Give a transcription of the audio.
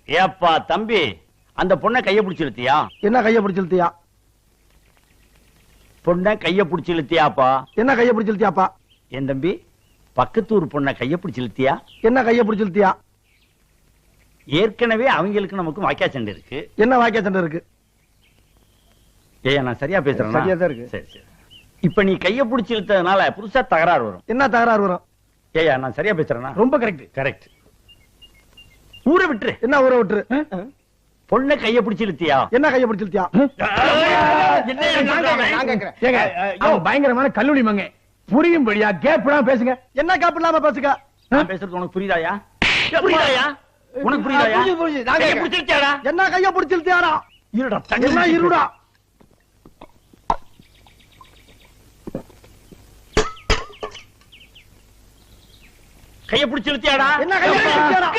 ஏப்பா தம்பி, அந்த பொண்ணை கைய பிடிச்சு இழுத்தியா? என்ன கைய பிடிச்சு இழுத்தியா? பொண்ணை கைய பிடிச்சு இழுத்தியாப்பா? என்ன கைய பிடிச்சு இழுத்தியாப்பா? என் தம்பி, பக்கத்தூர் பொண்ணை கைய பிடிச்சு இழுத்தியா? என்ன கைய பிடிச்சு இழுத்தியா? ஏற்கனவே அவங்களுக்கு நமக்கு வாக்கியா சண்டை இருக்கு. என்ன வாக்கியா சண்டை இருக்கு? ஏய், நான் சரியா பேசுறேன்? சரியா தான் இருக்கு. சரி சரி. இப்ப நீ கைய பிடிச்சு இழுத்ததுனால புதுசா தகராறு வரும். என்ன தகராறு வரும்? ஏயா, நான் சரியா பேசுறேனா? ரொம்ப கரெக்ட். கரெக்ட். ஊரை விட்டுரு. என்ன ஊரை விட்டுரு? பொண்ணை கைய பிடிச்சு இழுத்தியா? என்ன கைய பிடிச்சு இழுத்தியா? பயங்கரமான கல்லூரி மங்க புரியும்படியா கேப்லாம் பேசுங்க. என்ன கேப் இல்லாம பேசுங்க. நான் பேசுறது உனக்கு புரியுதாயா? புரியுதாயா? உனக்கு புரியுதாயா? கைய பிடிச்சு இழுத்தியாடா? என்ன கைய பிடிச்சு இழுத்தியாடா? இருடா, என்ன இருடா? கைய பிடிச்சு இழுத்தியாடா? என்ன கைய பிடிச்சு இழுத்தியாடா?